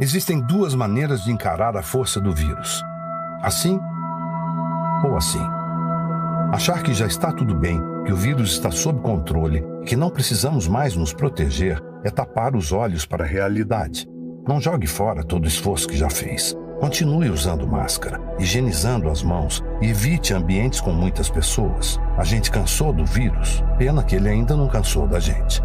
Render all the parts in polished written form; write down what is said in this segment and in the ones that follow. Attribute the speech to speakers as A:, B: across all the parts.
A: Existem duas maneiras de encarar a força do vírus. Assim ou assim. Achar que já está tudo bem, que o vírus está sob controle e que não precisamos mais nos proteger é tapar os olhos para a realidade. Não jogue fora todo o esforço que já fez. Continue usando máscara, higienizando as mãos e evite ambientes com muitas pessoas. A gente cansou do vírus, pena que ele ainda não cansou da gente.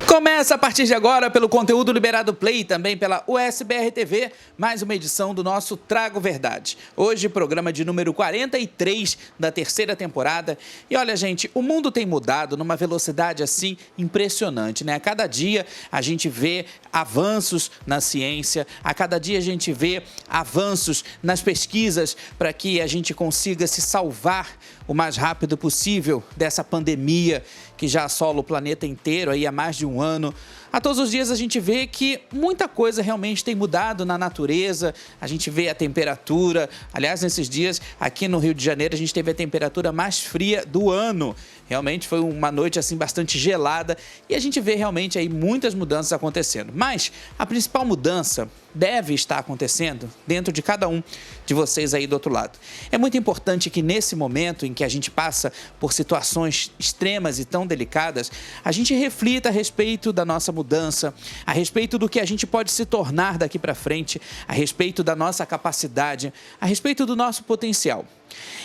B: Começa a partir de agora pelo Conteúdo Liberado Play, também pela USBR TV, mais uma edição do nosso Trago Verdade. Hoje, programa de número 43 da terceira temporada. E olha, gente, o mundo tem mudado numa velocidade assim impressionante, né? A cada dia a gente vê avanços na ciência, a cada dia a gente vê avanços nas pesquisas para que a gente consiga se salvar o mais rápido possível dessa pandemia que já assola o planeta inteiro aí há mais de um ano. A todos os dias a gente vê que muita coisa realmente tem mudado na natureza, a gente vê a temperatura. Aliás, nesses dias aqui no Rio de Janeiro a gente teve a temperatura mais fria do ano. Realmente foi uma noite assim bastante gelada e a gente vê realmente aí muitas mudanças acontecendo. Mas a principal mudança deve estar acontecendo dentro de cada um de vocês aí do outro lado. É muito importante que nesse momento em que a gente passa por situações extremas e tão delicadas, a gente reflita a respeito da nossa mudança, a respeito do que a gente pode se tornar daqui para frente, a respeito da nossa capacidade, a respeito do nosso potencial.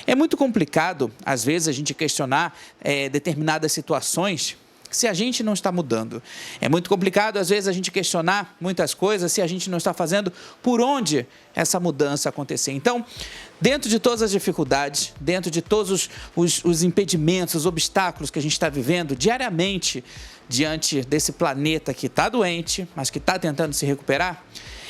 B: É muito complicado, às vezes, a gente questionar determinadas situações se a gente não está mudando. É muito complicado, às vezes, a gente questionar muitas coisas se a gente não está fazendo por onde essa mudança acontecer. Então, dentro de todas as dificuldades, dentro de todos os impedimentos, os obstáculos que a gente está vivendo diariamente diante desse planeta que está doente, mas que está tentando se recuperar,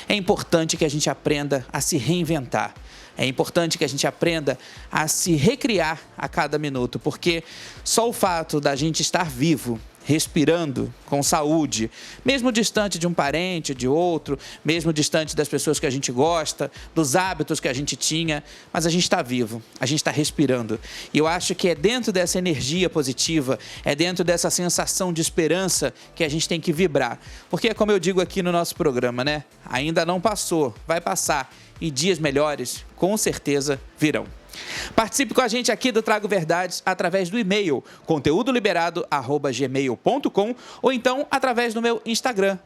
B: é importante que a gente aprenda a se reinventar. É importante que a gente aprenda a se recriar a cada minuto, porque só o fato da gente estar vivo, respirando, com saúde, mesmo distante de um parente, de outro, mesmo distante das pessoas que a gente gosta, dos hábitos que a gente tinha, mas a gente está vivo, a gente está respirando. E eu acho que é dentro dessa energia positiva, é dentro dessa sensação de esperança que a gente tem que vibrar. Porque, como eu digo aqui no nosso programa, né? Ainda não passou, vai passar. E dias melhores, com certeza, virão. Participe com a gente aqui do Trago Verdades através do e-mail conteudoliberado@gmail.com ou então através do meu Instagram,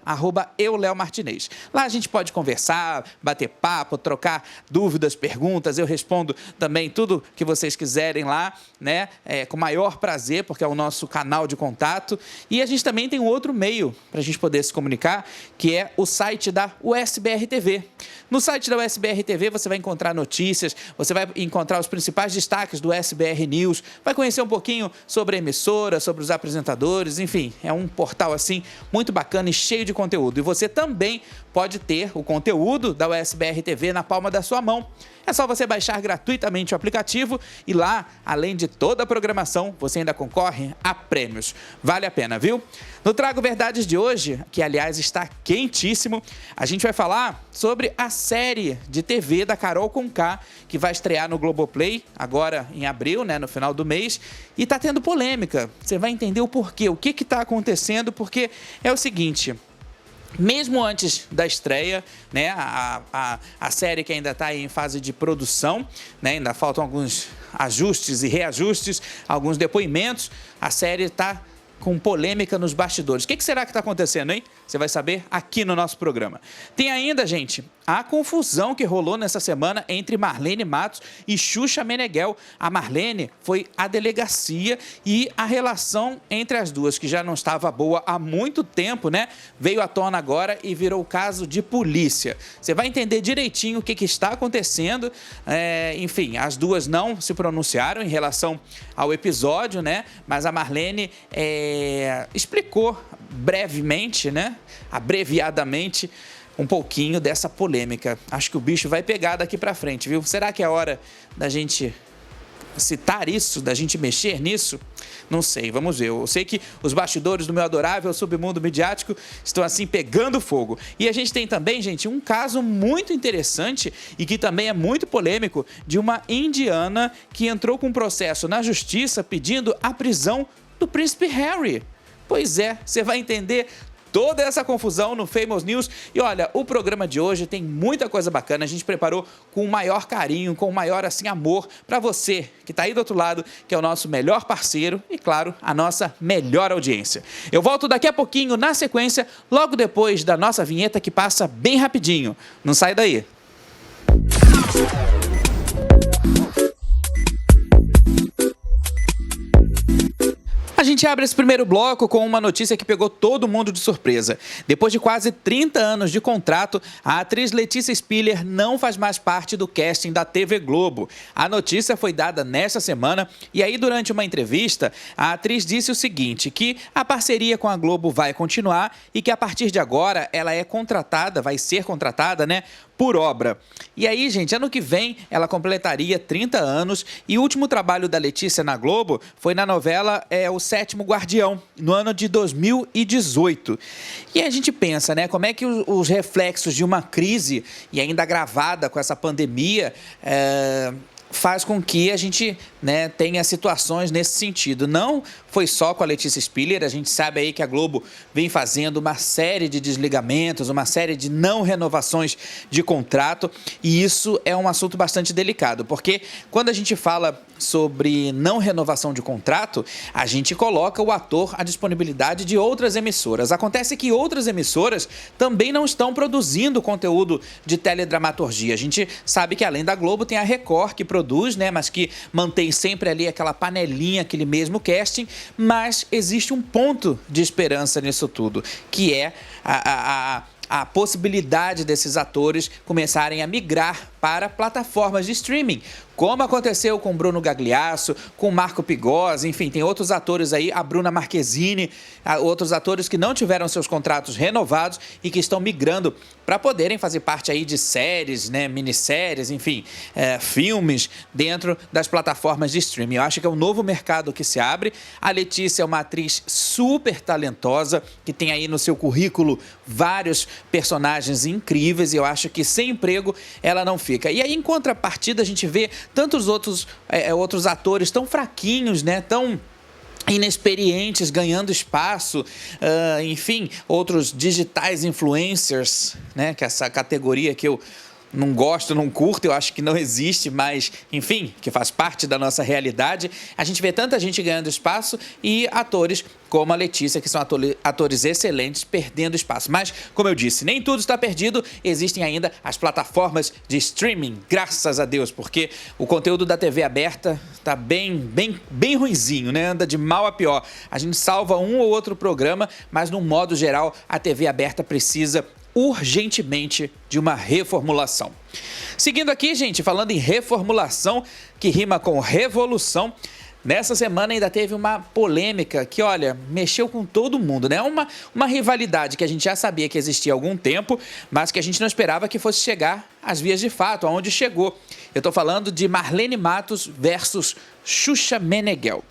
B: @euleomartinez. Lá a gente pode conversar, bater papo, trocar dúvidas, perguntas. Eu respondo também tudo que vocês quiserem lá, né? Com o maior prazer, porque é o nosso canal de contato. E a gente também tem um outro meio para a gente poder se comunicar, que é o site da USBR TV. No site da USBR TV você vai encontrar notícias, você vai encontrar os principais destaques do SBR News, vai conhecer um pouquinho sobre a emissora, sobre os apresentadores, enfim, é um portal assim muito bacana e cheio de conteúdo. E você também pode ter o conteúdo da USBR TV na palma da sua mão. É só você baixar gratuitamente o aplicativo e lá, além de toda a programação, você ainda concorre a prêmios. Vale a pena, viu? No Trago Verdades de hoje, que aliás está quentíssimo, a gente vai falar sobre a série de TV da Carol Conká, que vai estrear no Globoplay agora em abril, né, no final do mês, e está tendo polêmica. Você vai entender o porquê, o que está acontecendo, porque é o seguinte: mesmo antes da estreia, né, a série que ainda está em fase de produção, né, ainda faltam alguns ajustes e reajustes, alguns depoimentos, a série está com polêmica nos bastidores. O que será que está acontecendo, hein? Você vai saber aqui no nosso programa. Tem ainda, gente, a confusão que rolou nessa semana entre Marlene Matos e Xuxa Meneghel. A Marlene foi à delegacia e a relação entre as duas, que já não estava boa há muito tempo, né? Veio à tona agora e virou caso de polícia. Você vai entender direitinho o que está acontecendo. Enfim, as duas não se pronunciaram em relação ao episódio, né? Mas a Marlene explicou brevemente, né? Abreviadamente, um pouquinho dessa polêmica. Acho que o bicho vai pegar daqui pra frente, viu? Será que é hora da gente citar isso, da gente mexer nisso? Não sei, vamos ver. Eu sei que os bastidores do meu adorável submundo midiático estão assim pegando fogo. E a gente tem também, gente, um caso muito interessante e que também é muito polêmico de uma indiana que entrou com um processo na justiça pedindo a prisão do príncipe Harry. Pois é, você vai entender toda essa confusão no Famous News. E olha, o programa de hoje tem muita coisa bacana. A gente preparou com o maior carinho, com o maior assim amor para você que está aí do outro lado, que é o nosso melhor parceiro e, claro, a nossa melhor audiência. Eu volto daqui a pouquinho na sequência, logo depois da nossa vinheta que passa bem rapidinho. Não sai daí. A gente abre esse primeiro bloco com uma notícia que pegou todo mundo de surpresa. Depois de quase 30 anos de contrato, a atriz Letícia Spiller não faz mais parte do casting da TV Globo. A notícia foi dada nesta semana e aí, durante uma entrevista, a atriz disse o seguinte, que a parceria com a Globo vai continuar e que a partir de agora ela vai ser contratada, por obra. E aí, gente, ano que vem ela completaria 30 anos e o último trabalho da Letícia na Globo foi na novela O Sétimo Guardião, no ano de 2018. E a gente pensa, como é que os reflexos de uma crise, e ainda agravada com essa pandemia, faz com que a gente tenha situações nesse sentido. Não foi só com a Letícia Spiller, a gente sabe aí que a Globo vem fazendo uma série de desligamentos, uma série de não renovações de contrato, e isso é um assunto bastante delicado, porque quando a gente fala sobre não renovação de contrato, a gente coloca o ator à disponibilidade de outras emissoras. Acontece que outras emissoras também não estão produzindo conteúdo de teledramaturgia. A gente sabe que além da Globo tem a Record que produz, mas que mantém sempre ali aquela panelinha, aquele mesmo casting, mas existe um ponto de esperança nisso tudo, que é a possibilidade desses atores começarem a migrar para plataformas de streaming, como aconteceu com Bruno Gagliasso, com Marco Pigossi, enfim, tem outros atores aí, a Bruna Marquezine, outros atores que não tiveram seus contratos renovados e que estão migrando para poderem fazer parte aí de séries, minisséries, enfim, filmes dentro das plataformas de streaming. Eu acho que é um novo mercado que se abre. A Letícia é uma atriz super talentosa, que tem aí no seu currículo vários personagens incríveis e eu acho que sem emprego ela não fica. E aí, em contrapartida, a gente vê tantos outros atores tão fraquinhos, tão inexperientes, ganhando espaço, enfim, outros digitais influencers, que é essa categoria que eu não gosto, não curto, eu acho que não existe, mas, enfim, que faz parte da nossa realidade. A gente vê tanta gente ganhando espaço e atores como a Letícia, que são atores excelentes, perdendo espaço. Mas, como eu disse, nem tudo está perdido, existem ainda as plataformas de streaming, graças a Deus, porque o conteúdo da TV aberta está bem ruinzinho, anda de mal a pior. A gente salva um ou outro programa, mas, no modo geral, a TV aberta precisa urgentemente de uma reformulação. Seguindo aqui, gente, falando em reformulação, que rima com revolução, nessa semana ainda teve uma polêmica que, olha, mexeu com todo mundo, Uma rivalidade que a gente já sabia que existia há algum tempo, mas que a gente não esperava que fosse chegar às vias de fato, aonde chegou. Eu estou falando de Marlene Matos versus Xuxa Meneghel.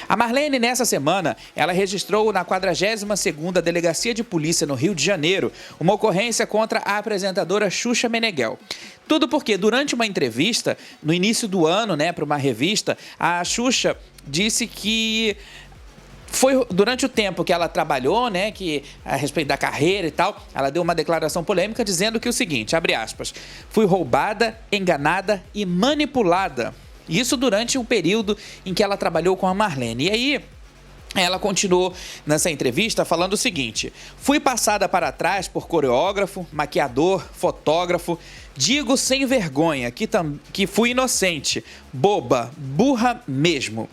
B: A Marlene, nessa semana, ela registrou na 42ª Delegacia de Polícia no Rio de Janeiro uma ocorrência contra a apresentadora Xuxa Meneghel. Tudo porque, durante uma entrevista, no início do ano, para uma revista, a Xuxa disse que foi durante o tempo que ela trabalhou, que a respeito da carreira e tal, ela deu uma declaração polêmica dizendo que o seguinte, abre aspas, fui roubada, enganada e manipulada. Isso durante o período em que ela trabalhou com a Marlene. E aí, ela continuou nessa entrevista falando o seguinte, fui passada para trás por coreógrafo, maquiador, fotógrafo, digo sem vergonha que fui inocente, boba, burra mesmo.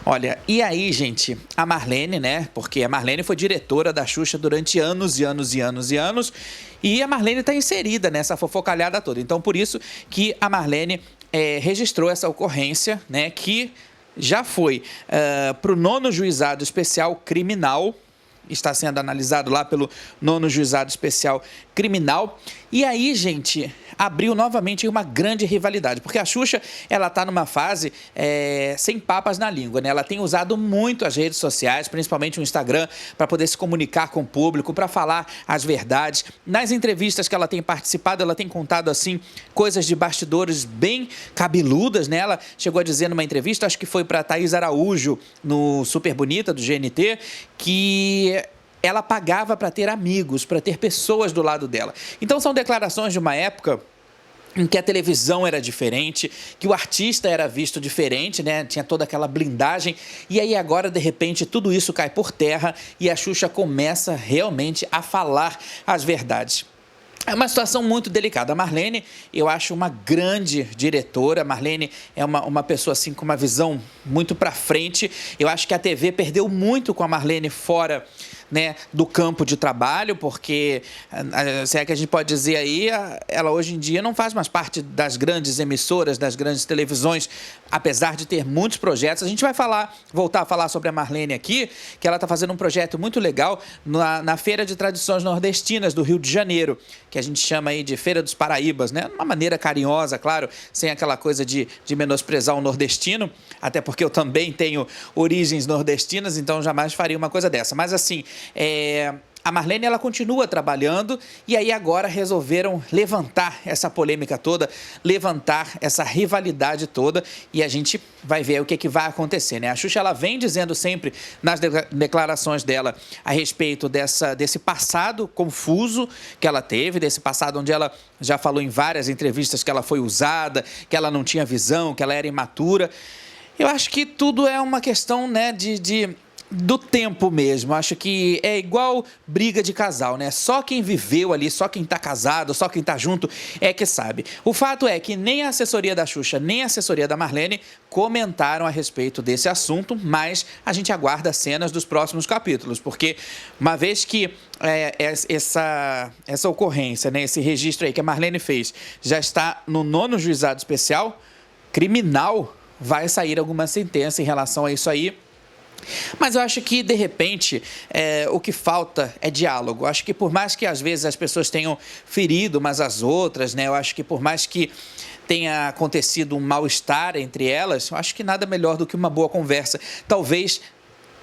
B: Olha, e aí, gente, a Marlene, porque a Marlene foi diretora da Xuxa durante anos e anos e anos e anos, e a Marlene está inserida nessa fofocalhada toda. Então, por isso que a Marlene registrou essa ocorrência, que já foi para o 9º Juizado Especial Criminal, está sendo analisado lá pelo 9º Juizado Especial Criminal. E aí, gente, abriu novamente uma grande rivalidade, porque a Xuxa, ela está numa fase sem papas na língua, né? Ela tem usado muito as redes sociais, principalmente o Instagram, para poder se comunicar com o público, para falar as verdades. Nas entrevistas que ela tem participado, ela tem contado, assim, coisas de bastidores bem cabeludas, né? Ela chegou a dizer numa entrevista, acho que foi para Thaís Araújo, no Super Bonita, do GNT, que ela pagava para ter amigos, para ter pessoas do lado dela. Então, são declarações de uma época em que a televisão era diferente, que o artista era visto diferente, né? Tinha toda aquela blindagem. E aí agora, de repente, tudo isso cai por terra e a Xuxa começa realmente a falar as verdades. É uma situação muito delicada. A Marlene, eu acho uma grande diretora. A Marlene é uma pessoa assim, com uma visão muito para frente. Eu acho que a TV perdeu muito com a Marlene fora, né, do campo de trabalho, porque, se é que a gente pode dizer aí, ela hoje em dia não faz mais parte das grandes emissoras, das grandes televisões, apesar de ter muitos projetos. A gente vai voltar a falar sobre a Marlene aqui, que ela está fazendo um projeto muito legal na Feira de Tradições Nordestinas do Rio de Janeiro, que a gente chama aí de Feira dos Paraíbas, né? De uma maneira carinhosa, claro, sem aquela coisa de menosprezar o nordestino, até porque eu também tenho origens nordestinas, então jamais faria uma coisa dessa. Mas assim, a Marlene, ela continua trabalhando e aí agora resolveram levantar essa polêmica toda, levantar essa rivalidade toda e a gente vai ver o que vai acontecer, né? A Xuxa, ela vem dizendo sempre nas declarações dela a respeito desse passado confuso que ela teve, desse passado onde ela já falou em várias entrevistas que ela foi usada, que ela não tinha visão, que ela era imatura. Eu acho que tudo é uma questão, né, do tempo mesmo. Acho que é igual briga de casal, né? Só quem viveu ali, só quem tá casado, só quem tá junto é que sabe. O fato é que nem a assessoria da Xuxa, nem a assessoria da Marlene comentaram a respeito desse assunto, mas a gente aguarda cenas dos próximos capítulos, porque uma vez que essa ocorrência, né, esse registro aí que a Marlene fez, já está no 9º Juizado Especial Criminal, vai sair alguma sentença em relação a isso aí. Mas eu acho que, de repente, o que falta é diálogo. Eu acho que por mais que, às vezes, as pessoas tenham ferido umas às outras, né? Eu acho que por mais que tenha acontecido um mal-estar entre elas, eu acho que nada melhor do que uma boa conversa. Talvez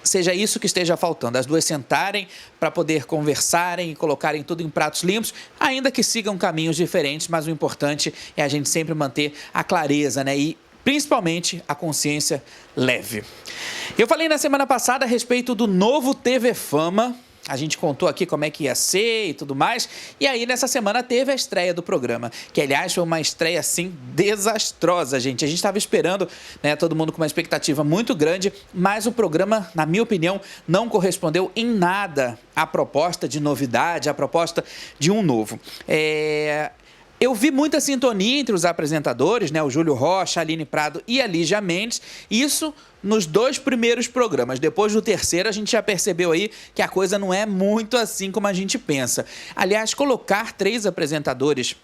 B: seja isso que esteja faltando, as duas sentarem para poder conversarem e colocarem tudo em pratos limpos, ainda que sigam caminhos diferentes, mas o importante é a gente sempre manter a clareza, né? E principalmente a consciência leve. Eu falei na semana passada a respeito do novo TV Fama. A gente contou aqui como é que ia ser e tudo mais. E aí, nessa semana, teve a estreia do programa. Que, aliás, foi uma estreia, assim, desastrosa, gente. A gente estava esperando, né, todo mundo com uma expectativa muito grande, mas o programa, na minha opinião, não correspondeu em nada à proposta de novidade, à proposta de um novo. Eu vi muita sintonia entre os apresentadores, né? O Júlio Rocha, a Aline Prado e a Lígia Mendes. Isso nos 2 primeiros programas. Depois do terceiro, a gente já percebeu aí que a coisa não é muito assim como a gente pensa. Aliás, colocar 3 apresentadores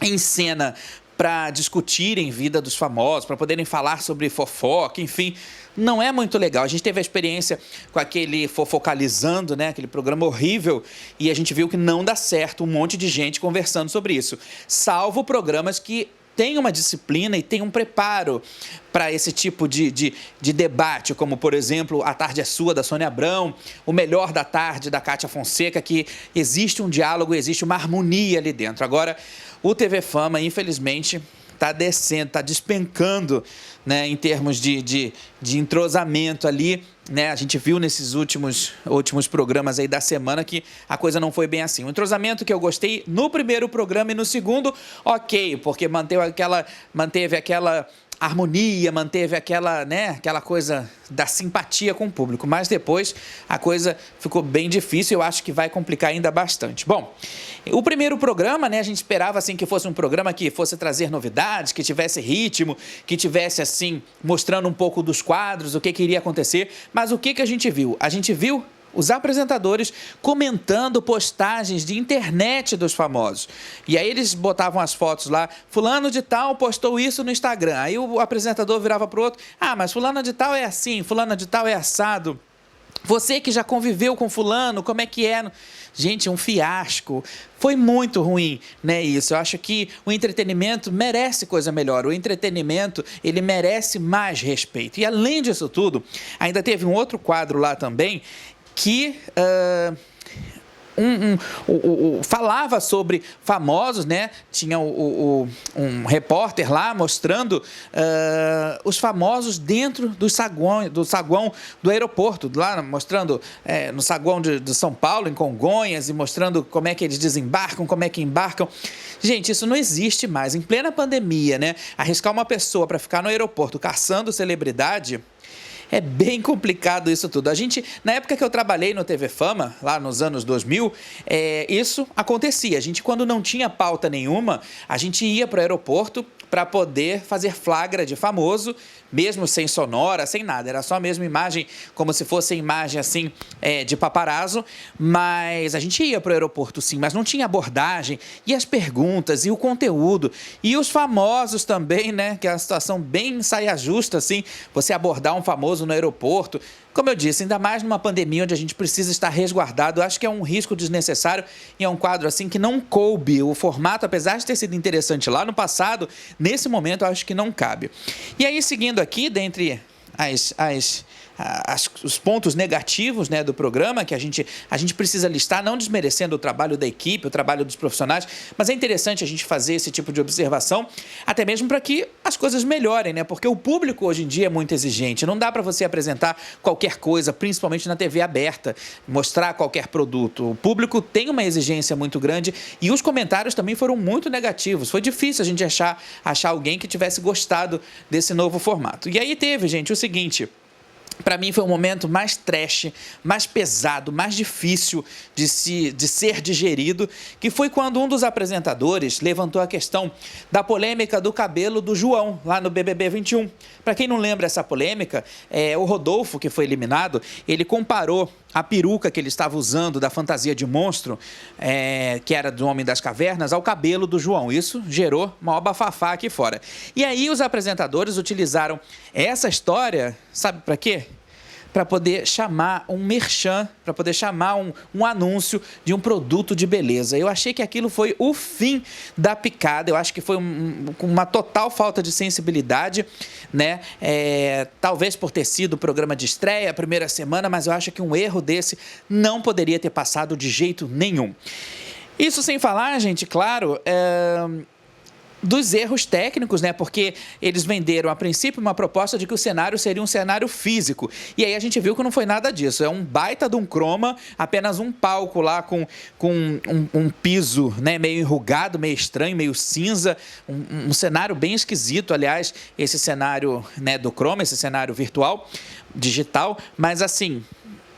B: em cena para discutirem vida dos famosos, para poderem falar sobre fofoca, enfim, não é muito legal. A gente teve a experiência com aquele Fofocalizando, né? Aquele programa horrível, e a gente viu que não dá certo, um monte de gente conversando sobre isso. Salvo programas que têm uma disciplina e têm um preparo para esse tipo de debate, como, por exemplo, A Tarde é Sua, da Sônia Abrão, O Melhor da Tarde, da Kátia Fonseca, que existe um diálogo, existe uma harmonia ali dentro. Agora, o TV Fama, infelizmente, está descendo, está despencando, né, em termos de entrosamento ali, né? A gente viu nesses últimos programas aí da semana que a coisa não foi bem assim. O entrosamento que eu gostei no primeiro programa e no segundo, ok, porque manteve aquela harmonia, manteve aquela coisa da simpatia com o público, mas depois a coisa ficou bem difícil e eu acho que vai complicar ainda bastante. Bom, o primeiro programa, né, a gente esperava assim que fosse um programa que fosse trazer novidades, que tivesse ritmo, que tivesse assim mostrando um pouco dos quadros, o que iria acontecer, mas o que a gente viu? A gente viu os apresentadores comentando postagens de internet dos famosos. E aí eles botavam as fotos lá, fulano de tal postou isso no Instagram. Aí o apresentador virava para o outro, mas fulano de tal é assim, fulano de tal é assado. Você que já conviveu com fulano, como é que é? Gente, um fiasco. Foi muito ruim, né, isso. Eu acho que o entretenimento merece coisa melhor. O entretenimento, ele merece mais respeito. E além disso tudo, ainda teve um outro quadro lá também que... falava sobre famosos, né? Tinha um repórter lá mostrando os famosos dentro do saguão do aeroporto, lá mostrando no saguão de São Paulo, em Congonhas, e mostrando como é que eles desembarcam, como é que embarcam. Gente, isso não existe mais. Em plena pandemia, né? Arriscar uma pessoa para ficar no aeroporto caçando celebridade... É bem complicado isso tudo. Na época que eu trabalhei no TV Fama, lá nos anos 2000, isso acontecia. A gente, quando não tinha pauta nenhuma, a gente ia para o aeroporto para poder fazer flagra de famoso, mesmo sem sonora, sem nada. Era só mesmo imagem, como se fosse imagem assim de paparazzo. Mas a gente ia para o aeroporto, sim, mas não tinha abordagem. E as perguntas, e o conteúdo. E os famosos também, né? Que é uma situação bem saia justa, assim, você abordar um famoso no aeroporto. Como eu disse, ainda mais numa pandemia onde a gente precisa estar resguardado, eu acho que é um risco desnecessário e é um quadro assim que não coube. O formato, apesar de ter sido interessante lá no passado, nesse momento eu acho que não cabe. E aí, seguindo aqui, dentre os pontos negativos, né, do programa, que a gente precisa listar, não desmerecendo o trabalho da equipe, o trabalho dos profissionais, mas é interessante a gente fazer esse tipo de observação, até mesmo para que as coisas melhorem, né? Porque o público hoje em dia é muito exigente, não dá para você apresentar qualquer coisa, principalmente na TV aberta, mostrar qualquer produto. O público tem uma exigência muito grande e os comentários também foram muito negativos. Foi difícil a gente achar alguém que tivesse gostado desse novo formato. E aí teve, gente, o seguinte... Para mim foi um momento mais trash, mais pesado, mais difícil de ser digerido, que foi quando um dos apresentadores levantou a questão da polêmica do cabelo do João, lá no BBB 21. Para quem não lembra essa polêmica, o Rodolfo, que foi eliminado, ele comparou a peruca que ele estava usando da fantasia de monstro, que era do Homem das Cavernas, ao cabelo do João. Isso gerou uma bafafá aqui fora. E aí os apresentadores utilizaram essa história, sabe para quê? Para poder chamar um merchan, para poder chamar um anúncio de um produto de beleza. Eu achei que aquilo foi o fim da picada, eu acho que foi uma total falta de sensibilidade, né? Talvez por ter sido o programa de estreia, a primeira semana, mas eu acho que um erro desse não poderia ter passado de jeito nenhum. Isso sem falar, gente, claro... dos erros técnicos, né? Porque eles venderam, a princípio, uma proposta de que o cenário seria um cenário físico. E aí a gente viu que não foi nada disso. É um baita de um croma, apenas um palco lá com um piso, né? Meio enrugado, meio estranho, meio cinza. Um cenário bem esquisito, aliás, esse cenário, né, do croma, esse cenário virtual, digital. Mas, assim...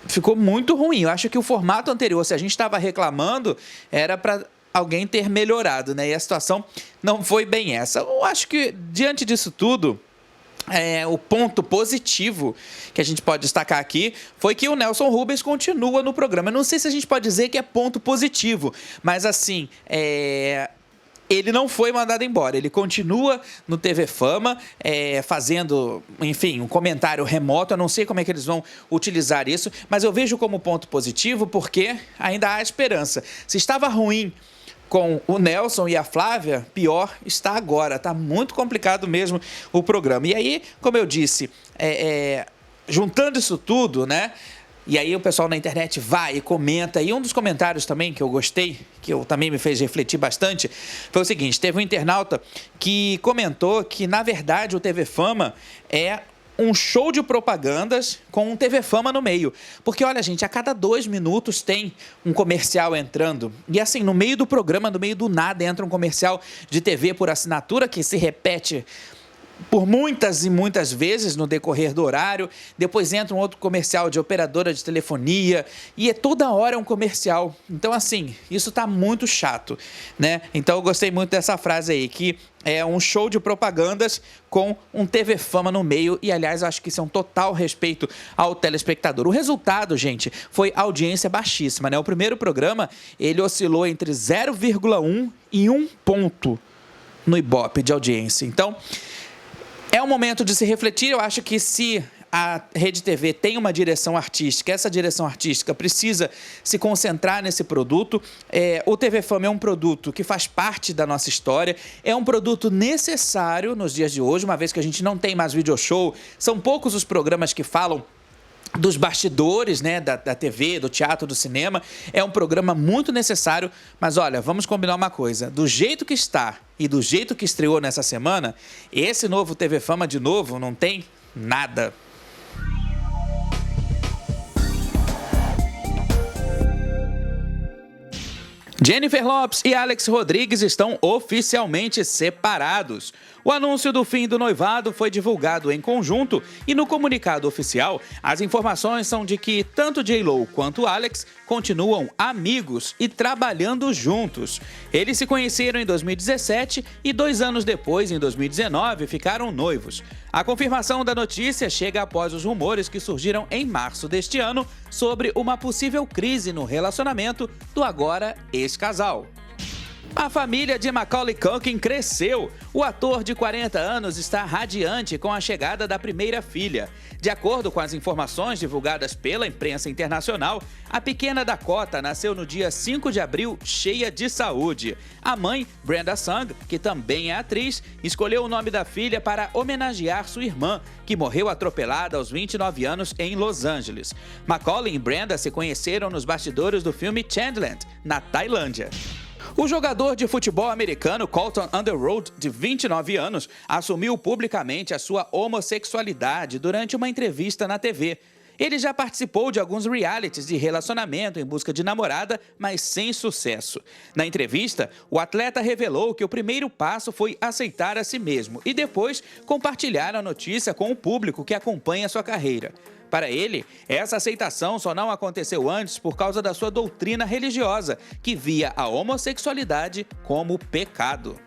B: ficou muito ruim. Eu acho que o formato anterior, se a gente estava reclamando, era para alguém ter melhorado, né? E a situação não foi bem essa. Eu acho que, diante disso tudo, o ponto positivo que a gente pode destacar aqui foi que o Nelson Rubens continua no programa. Eu não sei se a gente pode dizer que é ponto positivo, mas assim... ele não foi mandado embora, ele continua no TV Fama, fazendo, enfim, um comentário remoto. Eu não sei como é que eles vão utilizar isso, mas eu vejo como ponto positivo porque ainda há esperança. Se estava ruim com o Nelson e a Flávia, pior está agora. Está muito complicado mesmo o programa. E aí, como eu disse, juntando isso tudo, né? E aí o pessoal na internet vai e comenta. E um dos comentários também que eu gostei, que também me fez refletir bastante, foi o seguinte: teve um internauta que comentou que, na verdade, o TV Fama é um show de propagandas com um TV Fama no meio. Porque, olha, gente, a cada 2 minutos tem um comercial entrando. E assim, no meio do programa, no meio do nada, entra um comercial de TV por assinatura que se repete por muitas e muitas vezes no decorrer do horário. Depois entra um outro comercial de operadora de telefonia e toda hora é um comercial. Então, assim, isso tá muito chato, né? Então, eu gostei muito dessa frase aí, que é um show de propagandas com um TV Fama no meio. E, aliás, eu acho que isso é um total respeito ao telespectador. O resultado, gente, foi audiência baixíssima, né? O primeiro programa, ele oscilou entre 0,1 e 1 ponto no Ibope de audiência. Então, é um momento de se refletir. Eu acho que se a Rede TV tem uma direção artística, essa direção artística precisa se concentrar nesse produto. O TV Fama é um produto que faz parte da nossa história, é um produto necessário nos dias de hoje, uma vez que a gente não tem mais video show, são poucos os programas que falam dos bastidores, né, da TV, do teatro, do cinema. É um programa muito necessário, mas olha, vamos combinar uma coisa, do jeito que está e do jeito que estreou nessa semana, esse novo TV Fama de novo não tem nada. Jennifer Lopez e Alex Rodrigues estão oficialmente separados. O anúncio do fim do noivado foi divulgado em conjunto e no comunicado oficial, as informações são de que tanto J.Lo quanto Alex continuam amigos e trabalhando juntos. Eles se conheceram em 2017 e 2 anos depois, em 2019, ficaram noivos. A confirmação da notícia chega após os rumores que surgiram em março deste ano sobre uma possível crise no relacionamento do agora ex-casal. A família de Macaulay Culkin cresceu. O ator de 40 anos está radiante com a chegada da primeira filha. De acordo com as informações divulgadas pela imprensa internacional, a pequena Dakota nasceu no dia 5 de abril cheia de saúde. A mãe, Brenda Sung, que também é atriz, escolheu o nome da filha para homenagear sua irmã, que morreu atropelada aos 29 anos em Los Angeles. Macaulay e Brenda se conheceram nos bastidores do filme Chandland, na Tailândia. O jogador de futebol americano Colton Underwood, de 29 anos, assumiu publicamente a sua homossexualidade durante uma entrevista na TV. Ele já participou de alguns realities de relacionamento em busca de namorada, mas sem sucesso. Na entrevista, o atleta revelou que o primeiro passo foi aceitar a si mesmo e depois compartilhar a notícia com o público que acompanha sua carreira. Para ele, essa aceitação só não aconteceu antes por causa da sua doutrina religiosa, que via a homossexualidade como pecado.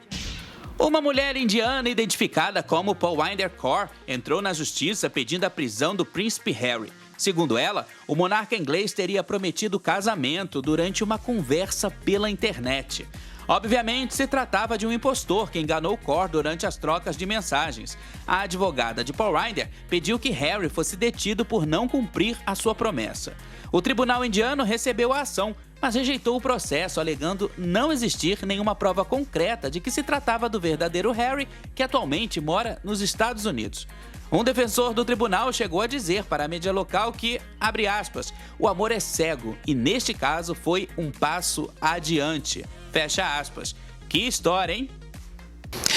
B: Uma mulher indiana identificada como Parwinder Kaur entrou na justiça pedindo a prisão do príncipe Harry. Segundo ela, o monarca inglês teria prometido casamento durante uma conversa pela internet. Obviamente, se tratava de um impostor que enganou Kaur durante as trocas de mensagens. A advogada de Parwinder pediu que Harry fosse detido por não cumprir a sua promessa. O tribunal indiano recebeu a ação, mas rejeitou o processo, alegando não existir nenhuma prova concreta de que se tratava do verdadeiro Harry, que atualmente mora nos Estados Unidos. Um defensor do tribunal chegou a dizer para a mídia local que, abre aspas, o amor é cego e neste caso foi um passo adiante. Fecha aspas. Que história, hein?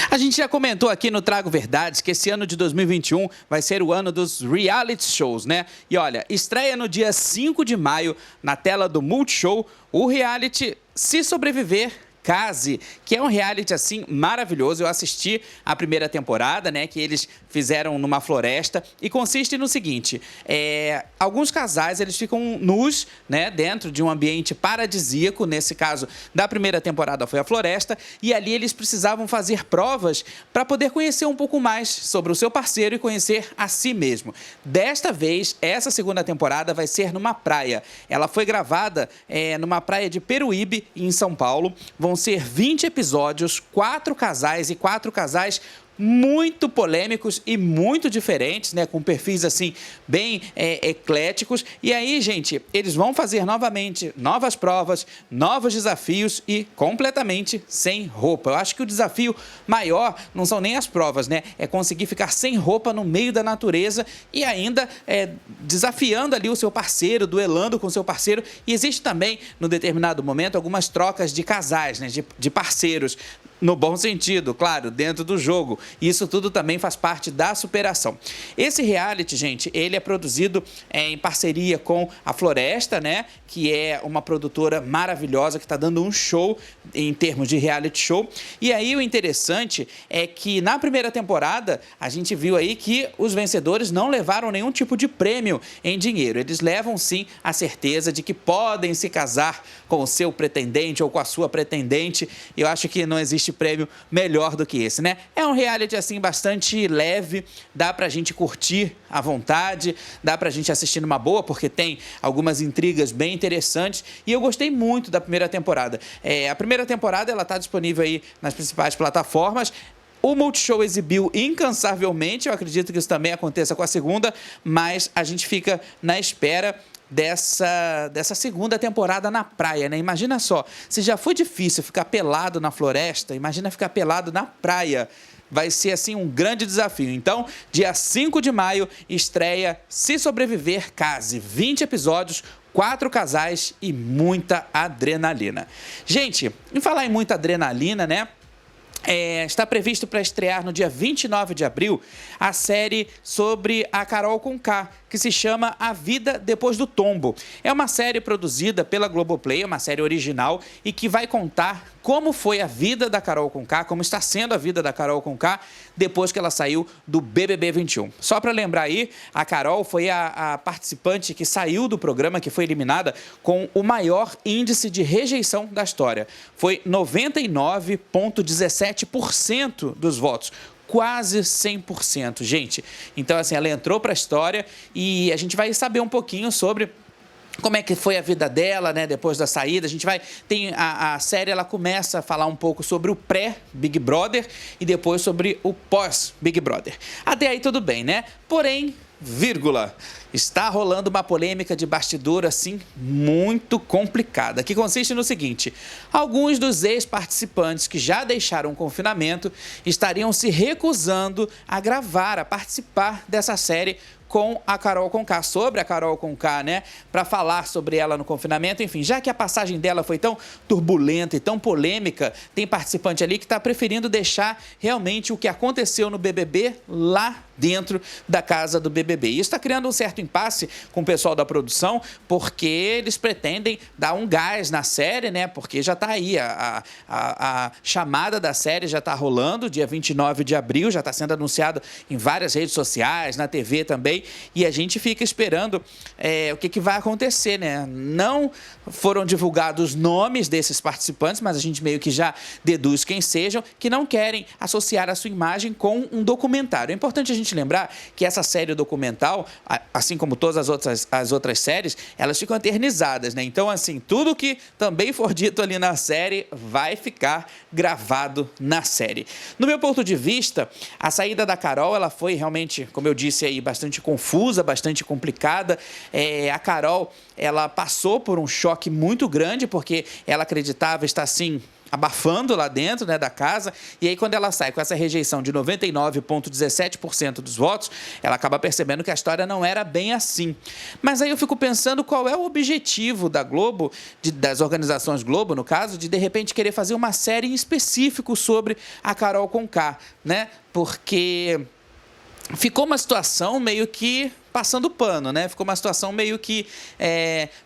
B: A gente já comentou aqui no Trago Verdades que esse ano de 2021 vai ser o ano dos reality shows, né? E olha, estreia no dia 5 de maio, na tela do Multishow, o reality Se Sobreviver, Case, que é um reality assim maravilhoso. Eu assisti a primeira temporada, né, que eles fizeram numa floresta e consiste no seguinte, alguns casais eles ficam nus, né, dentro de um ambiente paradisíaco. Nesse caso da primeira temporada foi a floresta, e ali eles precisavam fazer provas para poder conhecer um pouco mais sobre o seu parceiro e conhecer a si mesmo. Desta vez, essa segunda temporada vai ser numa praia. Ela foi gravada numa praia de Peruíbe, em São Paulo. Vão ser 20 episódios, 4 casais muito polêmicos e muito diferentes, né, com perfis assim bem ecléticos. E aí, gente, eles vão fazer novamente novas provas, novos desafios e completamente sem roupa. Eu acho que o desafio maior não são nem as provas, né, é conseguir ficar sem roupa no meio da natureza e ainda desafiando ali o seu parceiro, duelando com o seu parceiro. E existe também, no determinado momento, algumas trocas de casais, né, de parceiros. No bom sentido, claro, dentro do jogo. Isso tudo também faz parte da superação. Esse reality, gente, ele é produzido em parceria com a Floresta, né? Que é uma produtora maravilhosa que está dando um show em termos de reality show. E aí o interessante é que na primeira temporada a gente viu aí que os vencedores não levaram nenhum tipo de prêmio em dinheiro. Eles levam sim a certeza de que podem se casar com o seu pretendente ou com a sua pretendente. Eu acho que não existe prêmio melhor do que esse, né? É um reality assim bastante leve, dá pra gente curtir à vontade, dá pra gente assistir numa boa, porque tem algumas intrigas bem interessantes, e eu gostei muito da primeira temporada. A primeira temporada ela tá disponível aí nas principais plataformas. O Multishow exibiu incansavelmente, eu acredito que isso também aconteça com a segunda, mas a gente fica na espera dessa segunda temporada na praia, né? Imagina só, se já foi difícil ficar pelado na floresta, imagina ficar pelado na praia. Vai ser, assim, um grande desafio. Então, dia 5 de maio, estreia Se Sobreviver, Case. 20 episódios, 4 casais e muita adrenalina. Gente, em falar em muita adrenalina, né? Está previsto para estrear no dia 29 de abril a série sobre a Carol Conká, que se chama A Vida Depois do Tombo. É uma série produzida pela Globoplay, uma série original e que vai contar como foi a vida da Carol Conká, como está sendo a vida da Carol Conká depois que ela saiu do BBB 21. Só para lembrar aí, a Carol foi a participante que saiu do programa, que foi eliminada com o maior índice de rejeição da história. Foi 99,17% dos votos. Quase 100%, gente. Então, assim, ela entrou para a história e a gente vai saber um pouquinho sobre como é que foi a vida dela, né, depois da saída. A série, ela começa a falar um pouco sobre o pré-Big Brother e depois sobre o pós-Big Brother. Até aí tudo bem, né? Porém, está rolando uma polêmica de bastidor, assim, muito complicada, que consiste no seguinte: alguns dos ex-participantes que já deixaram o confinamento estariam se recusando a gravar, a participar dessa série com a Carol Conká, sobre a Carol Conká, né? Para falar sobre ela no confinamento. Enfim, já que a passagem dela foi tão turbulenta e tão polêmica, tem participante ali que está preferindo deixar realmente o que aconteceu no BBB lá dentro da casa do BBB. Isso está criando um certo impasse com o pessoal da produção, porque eles pretendem dar um gás na série, né? Porque já está aí, a chamada da série já está rolando, dia 29 de abril, já está sendo anunciado em várias redes sociais, na TV também, e a gente fica esperando o que vai acontecer, né? Não foram divulgados os nomes desses participantes, mas a gente meio que já deduz quem sejam, que não querem associar a sua imagem com um documentário. É importante a gente lembrar que essa série documental, assim como todas as outras séries, elas ficam eternizadas, né? Então, assim, tudo que também for dito ali na série vai ficar gravado na série. No meu ponto de vista, a saída da Carol, ela foi realmente, como eu disse aí, bastante confusa, bastante complicada. A Carol, ela passou por um choque muito grande, porque ela acreditava estar, assim, abafando lá dentro, né, da casa, e aí quando ela sai com essa rejeição de 99,17% dos votos, ela acaba percebendo que a história não era bem assim. Mas aí eu fico pensando qual é o objetivo da Globo, das organizações Globo, no caso, de repente querer fazer uma série em específico sobre a Carol Conká, né? Porque ficou uma situação meio que passando pano, né? Ficou uma situação meio que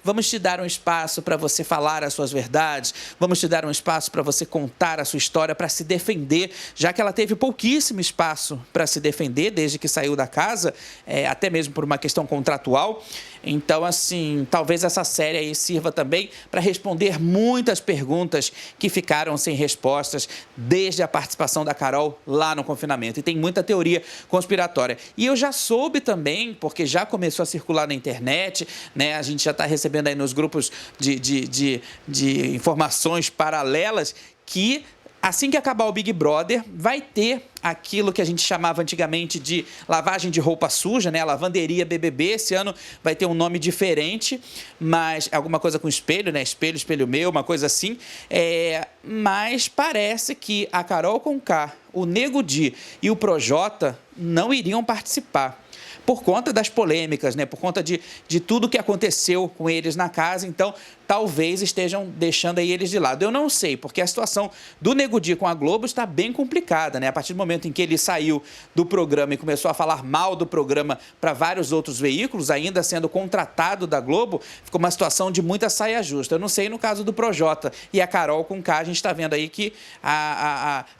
B: vamos te dar um espaço para você falar as suas verdades, vamos te dar um espaço para você contar a sua história, para se defender, já que ela teve pouquíssimo espaço para se defender desde que saiu da casa, até mesmo por uma questão contratual. Então, assim, talvez essa série aí sirva também para responder muitas perguntas que ficaram sem respostas desde a participação da Carol lá no confinamento. E tem muita teoria conspiratória. E eu já soube também, porque já começou a circular na internet, né? A gente já está recebendo aí nos grupos de informações paralelas que assim que acabar o Big Brother, vai ter aquilo que a gente chamava antigamente de lavagem de roupa suja, né? A lavanderia BBB. Esse ano vai ter um nome diferente, mas alguma coisa com espelho, né? Espelho, espelho meu, uma coisa assim. Mas parece que a Carol Conká, o Nego Di e o Projota não iriam participar, por conta das polêmicas, né? Por conta de tudo que aconteceu com eles na casa. Então, talvez estejam deixando aí eles de lado. Eu não sei, porque a situação do Nego Di com a Globo está bem complicada, né? A partir do momento em que ele saiu do programa e começou a falar mal do programa para vários outros veículos, ainda sendo contratado da Globo, ficou uma situação de muita saia justa. Eu não sei no caso do Projota e a Carol Conká, a gente está vendo aí que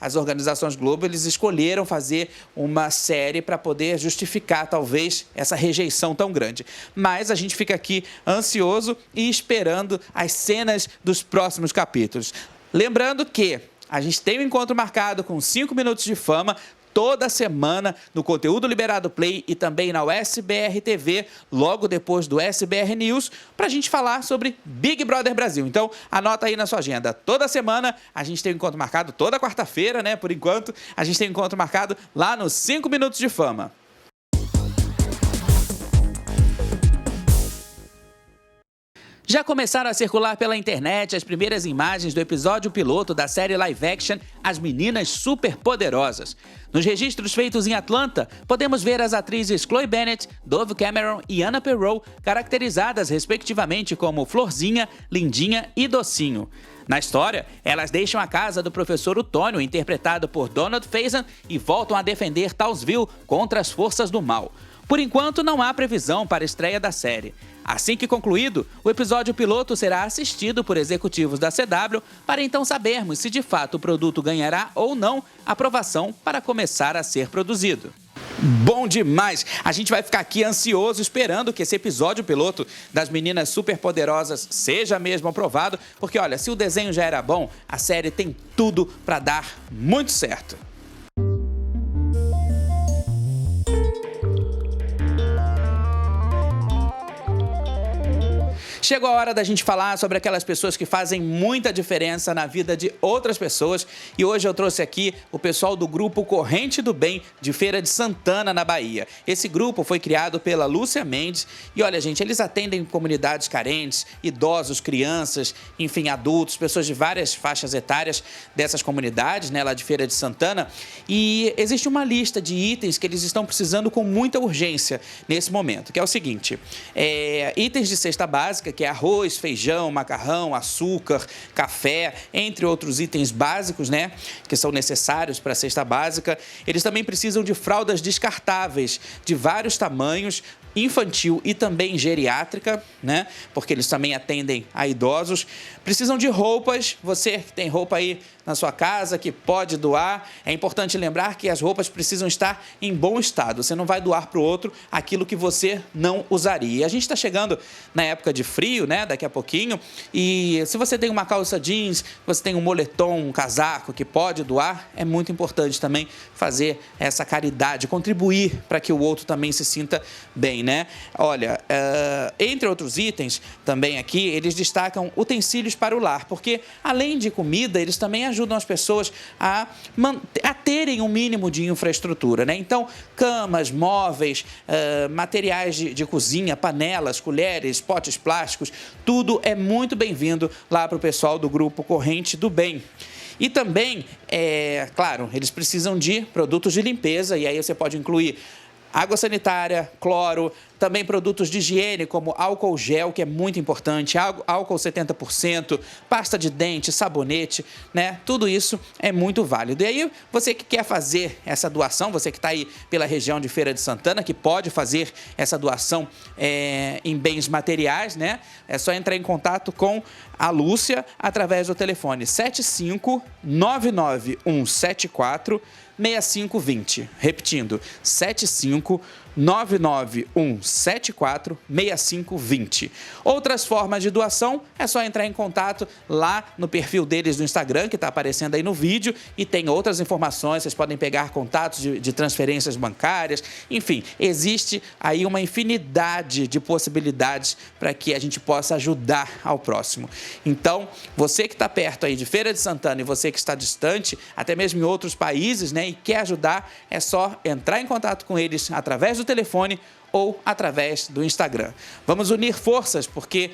B: as organizações Globo, eles escolheram fazer uma série para poder justificar, talvez, essa rejeição tão grande. Mas a gente fica aqui ansioso e esperando as cenas dos próximos capítulos. Lembrando que a gente tem um encontro marcado com 5 minutos de fama toda semana no Conteúdo Liberado Play e também na USBR TV, logo depois do SBR News, para a gente falar sobre Big Brother Brasil. Então, anota aí na sua agenda. Toda semana a gente tem um encontro marcado, toda quarta-feira, né? Por enquanto, a gente tem um encontro marcado lá nos 5 Minutos de Fama. Já começaram a circular pela internet as primeiras imagens do episódio piloto da série live action As Meninas Superpoderosas. Nos registros feitos em Atlanta, podemos ver as atrizes Chloe Bennet, Dove Cameron e Anna Perrow caracterizadas respectivamente como Florzinha, Lindinha e Docinho. Na história, elas deixam a casa do professor Otônio, interpretado por Donald Faison, e voltam a defender Townsville contra as forças do mal. Por enquanto, não há previsão para a estreia da série. Assim que concluído, o episódio piloto será assistido por executivos da CW para então sabermos se de fato o produto ganhará ou não aprovação para começar a ser produzido. Bom demais! A gente vai ficar aqui ansioso esperando que esse episódio piloto das Meninas Superpoderosas seja mesmo aprovado, porque olha, se o desenho já era bom, a série tem tudo para dar muito certo. Chegou a hora da gente falar sobre aquelas pessoas que fazem muita diferença na vida de outras pessoas e hoje eu trouxe aqui o pessoal do grupo Corrente do Bem de Feira de Santana, na Bahia. Esse grupo foi criado pela Lúcia Mendes e olha, gente, eles atendem comunidades carentes, idosos, crianças, enfim, adultos, pessoas de várias faixas etárias dessas comunidades, né, lá de Feira de Santana, e existe uma lista de itens que eles estão precisando com muita urgência nesse momento, que é o seguinte, itens de cesta básica, que é arroz, feijão, macarrão, açúcar, café, entre outros itens básicos, né, que são necessários para a cesta básica. Eles também precisam de fraldas descartáveis de vários tamanhos, infantil e também geriátrica, né, porque eles também atendem a idosos. Precisam de roupas, você que tem roupa aí na sua casa, que pode doar. É importante lembrar que as roupas precisam estar em bom estado. Você não vai doar para o outro aquilo que você não usaria. E a gente está chegando na época de frio, né, daqui a pouquinho, e se você tem uma calça jeans, você tem um moletom, um casaco que pode doar, é muito importante também fazer essa caridade, contribuir para que o outro também se sinta bem, né? Olha, entre outros itens também aqui, eles destacam utensílios para o lar, porque além de comida, eles também ajudam as pessoas a terem um mínimo de infraestrutura, né? Então, camas, móveis, materiais de cozinha, panelas, colheres, potes plásticos, tudo é muito bem-vindo lá para o pessoal do grupo Corrente do Bem. E também, claro, eles precisam de produtos de limpeza, e aí você pode incluir água sanitária, cloro, também produtos de higiene como álcool gel, que é muito importante, álcool 70%, pasta de dente, sabonete, né? Tudo isso é muito válido. E aí, você que quer fazer essa doação, você que está aí pela região de Feira de Santana, que pode fazer essa doação em bens materiais, né? É só entrar em contato com a Lúcia através do telefone 75991746520. Repetindo, 75991746520. Outras formas de doação é só entrar em contato lá no perfil deles no Instagram, que está aparecendo aí no vídeo, e tem outras informações, vocês podem pegar contatos de transferências bancárias, enfim, existe aí uma infinidade de possibilidades para que a gente possa ajudar ao próximo. Então, você que está perto aí de Feira de Santana e você que está distante, até mesmo em outros países, né, e quer ajudar, é só entrar em contato com eles através do telefone ou através do Instagram. Vamos unir forças, porque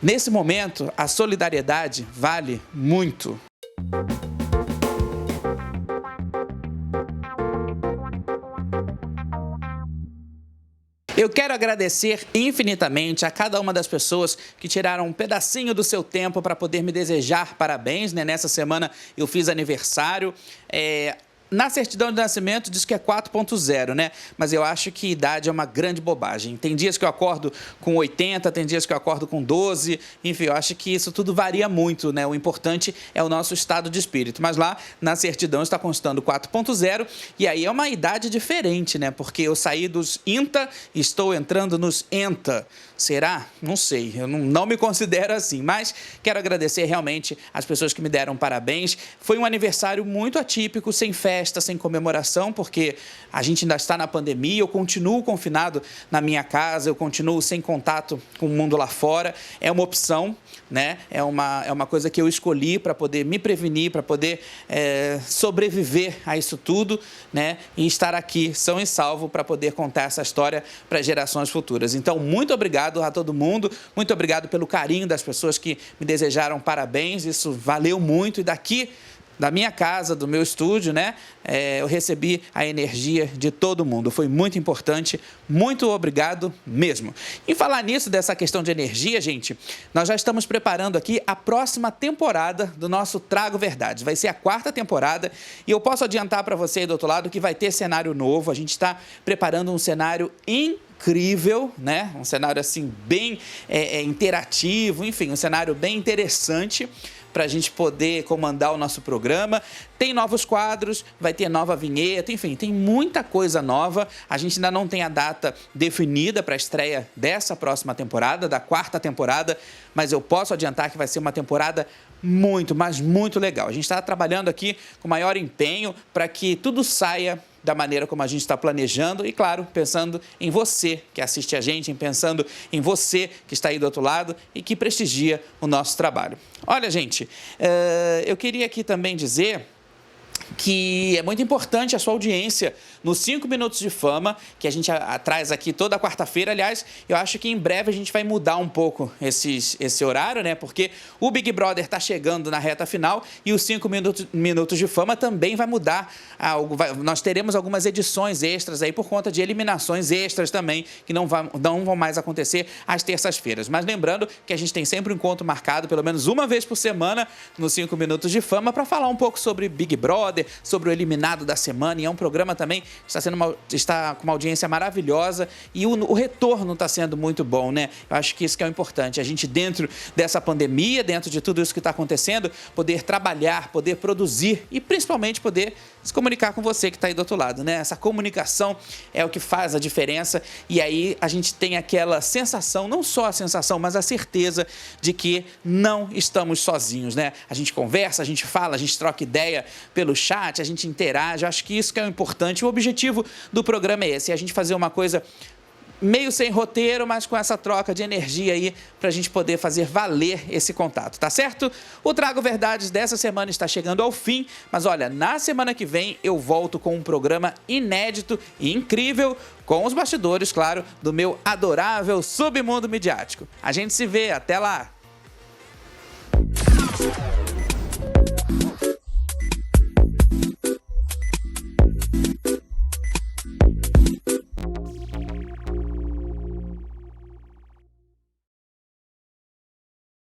B: nesse momento a solidariedade vale muito. Eu quero agradecer infinitamente a cada uma das pessoas que tiraram um pedacinho do seu tempo para poder me desejar parabéns, né? Nessa semana eu fiz aniversário. Na certidão de nascimento diz que é 4.0, né? Mas eu acho que idade é uma grande bobagem. Tem dias que eu acordo com 80, tem dias que eu acordo com 12. Enfim, eu acho que isso tudo varia muito, né? O importante é o nosso estado de espírito. Mas lá na certidão está constando 4.0 e aí é uma idade diferente, né? Porque eu saí dos INTA e estou entrando nos ENTA. Será? Não sei. Eu não me considero assim. Mas quero agradecer realmente as pessoas que me deram parabéns. Foi um aniversário muito atípico, sem festa, festa, sem comemoração, porque a gente ainda está na pandemia, eu continuo confinado na minha casa, eu continuo sem contato com o mundo lá fora. É uma opção, né? É uma coisa que eu escolhi para poder me prevenir, para poder sobreviver a isso tudo, né? E estar aqui são e salvo para poder contar essa história para gerações futuras. Então, muito obrigado a todo mundo, muito obrigado pelo carinho das pessoas que me desejaram parabéns, isso valeu muito. E daqui da minha casa, do meu estúdio, né, eu recebi a energia de todo mundo. Foi muito importante, muito obrigado mesmo. E falar nisso, dessa questão de energia, gente, nós já estamos preparando aqui a próxima temporada do nosso Trago Verdade. Vai ser a 4ª temporada e eu posso adiantar para você aí do outro lado que vai ter cenário novo. A gente está preparando um cenário incrível, né? Um cenário assim bem interativo, enfim, um cenário bem interessante para a gente poder comandar o nosso programa. Tem novos quadros, vai ter nova vinheta, enfim, tem muita coisa nova. A gente ainda não tem a data definida para a estreia dessa próxima temporada, da 4ª temporada, mas eu posso adiantar que vai ser uma temporada muito, mas muito legal. A gente está trabalhando aqui com maior empenho para que tudo saia da maneira como a gente está planejando e, claro, pensando em você que assiste a gente, pensando em você que está aí do outro lado e que prestigia o nosso trabalho. Olha, gente, eu queria aqui também dizer que é muito importante a sua audiência nos 5 Minutos de Fama, que a gente traz aqui toda quarta-feira. Aliás, eu acho que em breve a gente vai mudar um pouco esse horário, né? Porque o Big Brother está chegando na reta final e os 5 Minutos de Fama também vai mudar. Nós teremos algumas edições extras aí por conta de eliminações extras também, que não vão mais acontecer às terças-feiras. Mas lembrando que a gente tem sempre um encontro marcado, pelo menos uma vez por semana, nos 5 Minutos de Fama, para falar um pouco sobre Big Brother, sobre o eliminado da semana. E é um programa também que está com uma audiência maravilhosa e o retorno está sendo muito bom, né? Eu acho que isso que é o importante. A gente, dentro dessa pandemia, dentro de tudo isso que está acontecendo, poder trabalhar, poder produzir e principalmente poder se comunicar com você que está aí do outro lado, né? Essa comunicação é o que faz a diferença e aí a gente tem aquela sensação, não só a sensação, mas a certeza de que não estamos sozinhos, né? A gente conversa, a gente fala, a gente troca ideia pelo chat, a gente interage. Eu acho que isso que é o importante. O objetivo do programa é esse, é a gente fazer uma coisa meio sem roteiro, mas com essa troca de energia aí para a gente poder fazer valer esse contato, tá certo? O Trago Verdades dessa semana está chegando ao fim, mas olha, na semana que vem eu volto com um programa inédito e incrível, com os bastidores, claro, do meu adorável submundo midiático. A gente se vê, até lá!